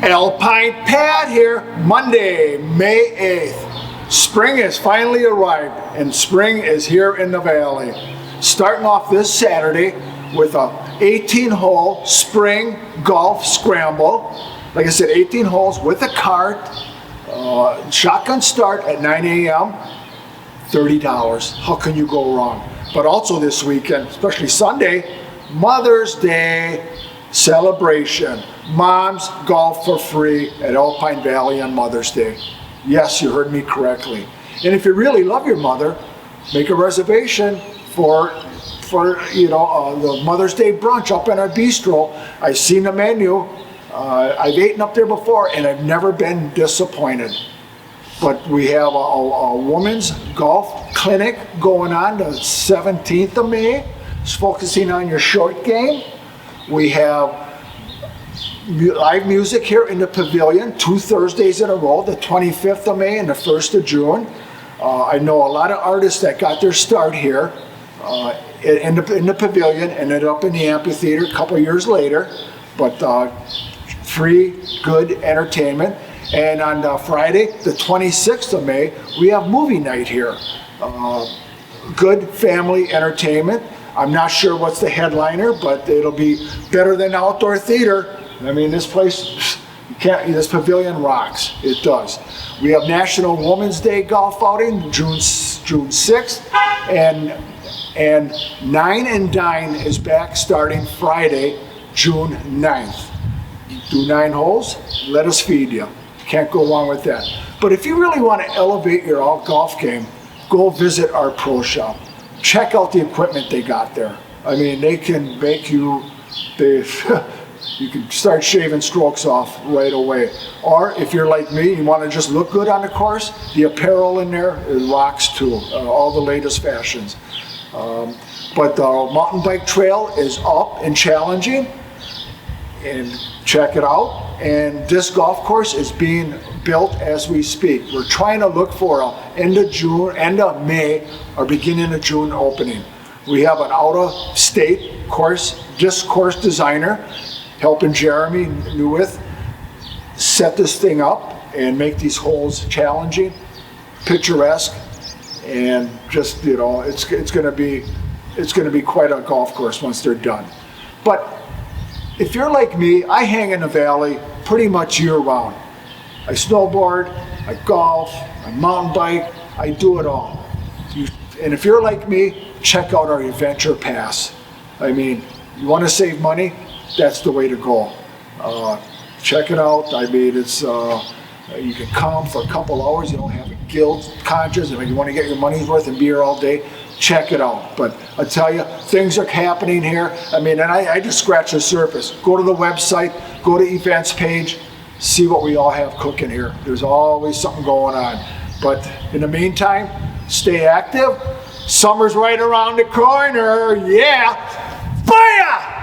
Alpine Pat here, Monday, May 8th. Spring has finally arrived and spring is here in the valley. Starting off this Saturday with a 18-hole spring golf scramble. Like I said, 18 holes with a cart, shotgun start at 9 a.m., $30. How can you go wrong? But also this weekend, especially Sunday, Mother's Day celebration. Moms golf for free at Alpine Valley on Mother's Day. Yes, you heard me correctly. And if you really love your mother, make a reservation for the Mother's Day brunch up in our bistro. I've seen the menu. I've eaten up there before, and I've never been disappointed. But we have a women's golf clinic going on the 17th of May. It's focusing on your short game. We have live music here in the pavilion 2 Thursdays in a row, the 25th of May and the 1st of June. I know a lot of artists that got their start here in the pavilion, ended up in the amphitheater a couple years later, but free, good entertainment. And on Friday, the 26th of May, we have movie night here. Good family entertainment. I'm not sure what's the headliner, but it'll be better than outdoor theater. I mean, this place, this pavilion rocks. It does. We have National Women's Day golf outing, June 6th, and Nine and Dine is back starting Friday, June 9th. Do 9 holes, let us feed you. Can't go wrong with that. But if you really want to elevate your golf game, go visit our pro shop. Check out the equipment they got there. I mean, they can make you, you can start shaving strokes off right away. Or if you're like me, you want to just look good on the course, the apparel in there rocks too, all the latest fashions. But the mountain bike trail is up and challenging, and check it out. And this golf course is being built as we speak. We're trying to look for a end of May or beginning of June opening. We have an out-of-state disc course designer helping Jeremy Newith set this thing up and make these holes challenging, picturesque, and just it's going to be quite a golf course once they're done. But if you're like me, I hang in the valley pretty much year-round. I snowboard, I golf, I mountain bike, I do it all. And if you're like me, check out our Adventure Pass. I mean, you want to save money? That's the way to go. Check it out. I mean, it's you can come for a couple hours. You don't have a guilt conscience. If you want to get your money's worth and be here all day, check it out. But I tell you, things are happening here. I mean, and I just scratch the surface. Go to the website, go to events page, see what we all have cooking here. There's always something going on. But in the meantime, stay active. Summer's right around the corner. Yeah. Booyah!